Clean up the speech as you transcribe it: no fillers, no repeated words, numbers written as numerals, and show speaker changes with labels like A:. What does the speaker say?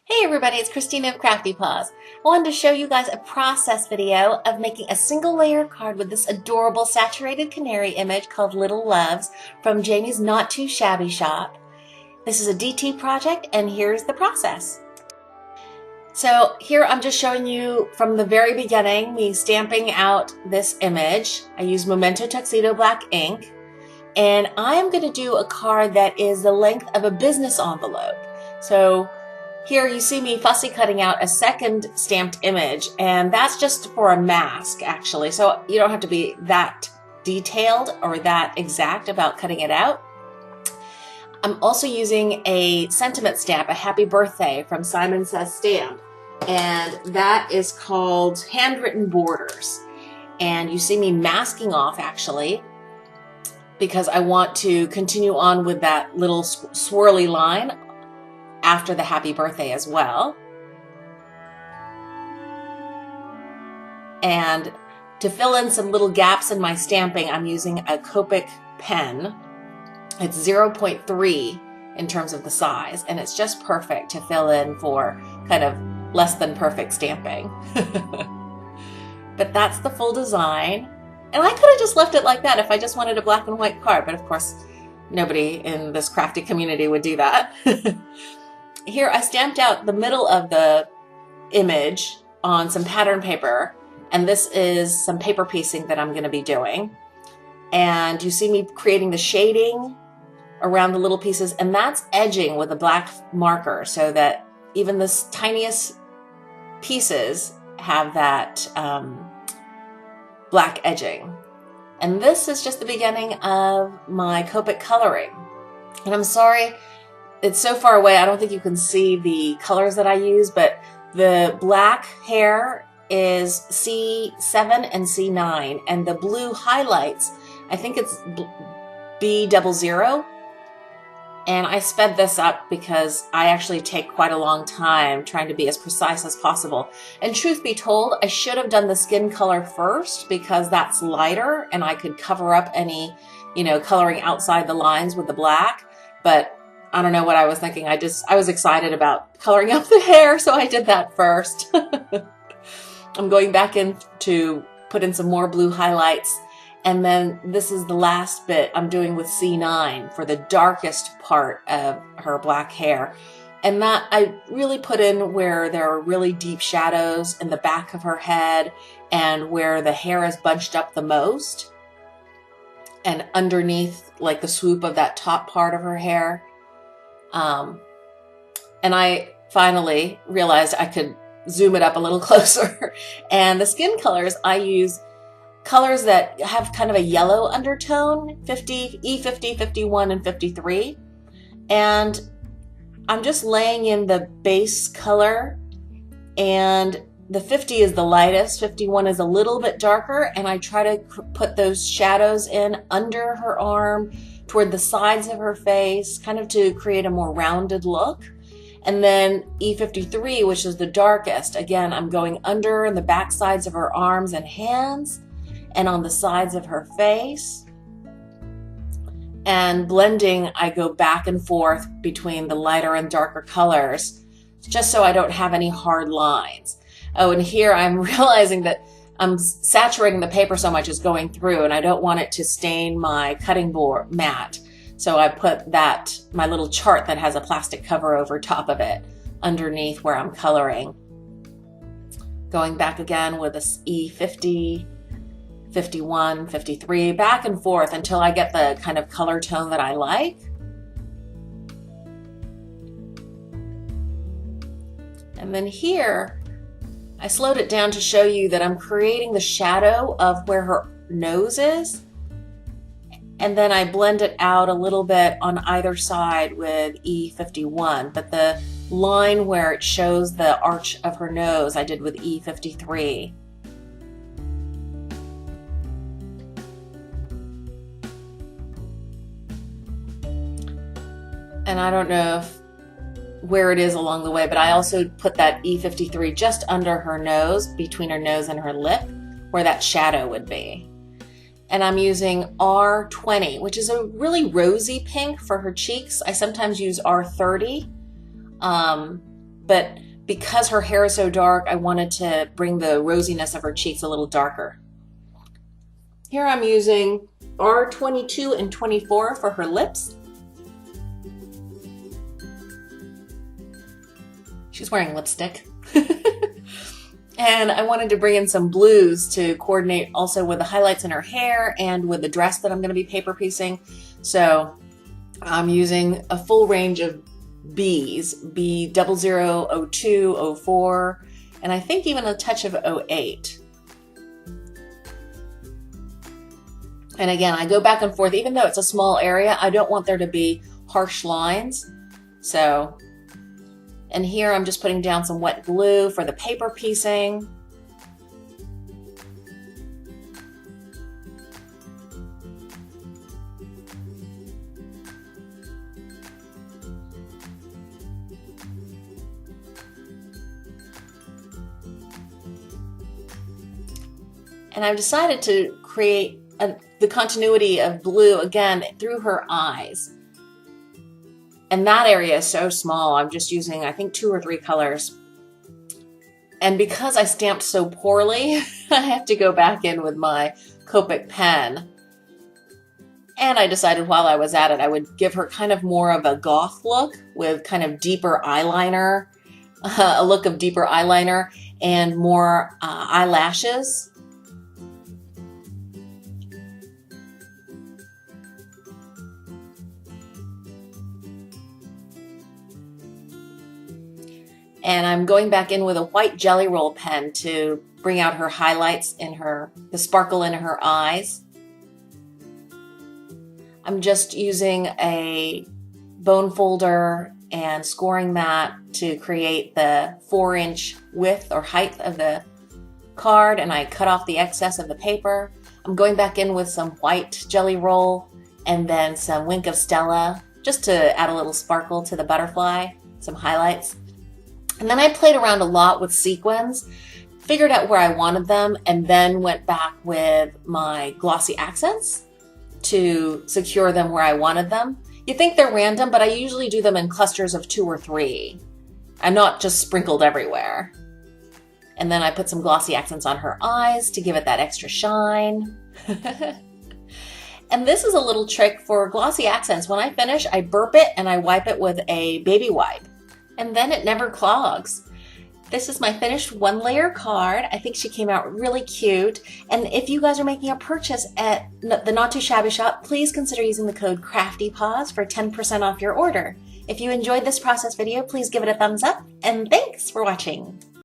A: Hey everybody, it's Christina of CraftyPaws. I wanted to show you guys a process video of making a single layer card with this adorable saturated canary image called Little Loves from Jamie's Not2ShabbyShop. This is a DT project and here's the process. So here I'm just showing you from the very beginning me stamping out this image. I use Memento Tuxedo black ink and I'm going to do a card that is the length of a business envelope. So here you see me fussy cutting out a second stamped image, and that's just for a mask actually, so you don't have to be that detailed or that exact about cutting it out. I'm also using a sentiment stamp, a happy birthday from Simon Says Stamp, and that is called Handwritten Borders. And you see me masking off actually because I want to continue on with that little swirly line after the happy birthday as well. And to fill in some little gaps in my stamping, I'm using a Copic pen. It's 0.3 in terms of the size, and it's just perfect to fill in for kind of less than perfect stamping. But that's the full design. And I could have just left it like that if I just wanted a black and white card, but of course nobody in this crafty community would do that. Here I stamped out the middle of the image on some pattern paper, and this is some paper piecing that I'm going to be doing. And you see me creating the shading around the little pieces, and that's edging with a black marker so that even the tiniest pieces have that black edging. And this is just the beginning of my Copic coloring. And I'm sorry, it's so far away, I don't think you can see the colors that I use, but the black hair is C7 and C9, and the blue highlights, I think it's B00. And I sped this up because I actually take quite a long time trying to be as precise as possible. And truth be told, I should have done the skin color first because that's lighter and I could cover up any, coloring outside the lines with the black. But I don't know what I was thinking. I was excited about coloring up the hair, so I did that first. I'm going back in to put in some more blue highlights. And then this is the last bit I'm doing with C9 for the darkest part of her black hair. And that I really put in where there are really deep shadows in the back of her head and where the hair is bunched up the most. And underneath, like the swoop of that top part of her hair. And I finally realized I could zoom it up a little closer. And the skin colors, I use colors that have kind of a yellow undertone, E50, 51, and 53. And I'm just laying in the base color, and the 50 is the lightest, 51 is a little bit darker, and I try to put those shadows in under her arm, toward the sides of her face, kind of to create a more rounded look. And then E53, which is the darkest, again, I'm going under in the back sides of her arms and hands, and on the sides of her face. And blending, I go back and forth between the lighter and darker colors, just so I don't have any hard lines. Oh, and here I'm realizing that I'm saturating the paper so much it's going through, and I don't want it to stain my cutting board mat. So I put my little chart that has a plastic cover over top of it underneath where I'm coloring. Going back again with this E50, 51, 53, back and forth until I get the kind of color tone that I like. And then here, I slowed it down to show you that I'm creating the shadow of where her nose is. And then I blend it out a little bit on either side with E51. But the line where it shows the arch of her nose, I did with E53. And I don't know where it is along the way, but I also put that E53 just under her nose, between her nose and her lip, where that shadow would be. And I'm using R20, which is a really rosy pink for her cheeks. I sometimes use R30, but because her hair is so dark, I wanted to bring the rosiness of her cheeks a little darker. Here I'm using R22 and 24 for her lips. She's wearing lipstick. And I wanted to bring in some blues to coordinate also with the highlights in her hair and with the dress that I'm going to be paper piecing. So I'm using a full range of Bs, B00, 02, 04, and I think even a touch of 08. And again, I go back and forth. Even though it's a small area, I don't want there to be harsh lines. So, and here I'm just putting down some wet glue for the paper piecing. And I've decided to create the continuity of blue again through her eyes. And that area is so small. I'm just using, I think, 2 or 3 colors. And because I stamped so poorly, I have to go back in with my Copic pen. And I decided while I was at it, I would give her kind of more of a goth look with kind of deeper eyeliner, a look of deeper eyeliner and more eyelashes. And I'm going back in with a white Jelly Roll pen to bring out her highlights in the sparkle in her eyes. I'm just using a bone folder and scoring that to create the 4-inch width or height of the card, and I cut off the excess of the paper. I'm going back in with some white Jelly Roll and then some Wink of Stella just to add a little sparkle to the butterfly, some highlights. And then I played around a lot with sequins, figured out where I wanted them, and then went back with my glossy accents to secure them where I wanted them. You think they're random, but I usually do them in clusters of 2 or 3. I'm not just sprinkled everywhere. And then I put some glossy accents on her eyes to give it that extra shine. And this is a little trick for glossy accents. When I finish, I burp it and I wipe it with a baby wipe. And then it never clogs. This is my finished 1-layer card. I think she came out really cute. And if you guys are making a purchase at the Not Too Shabby Shop, please consider using the code CraftyPaws for 10% off your order. If you enjoyed this process video, please give it a thumbs up, and thanks for watching.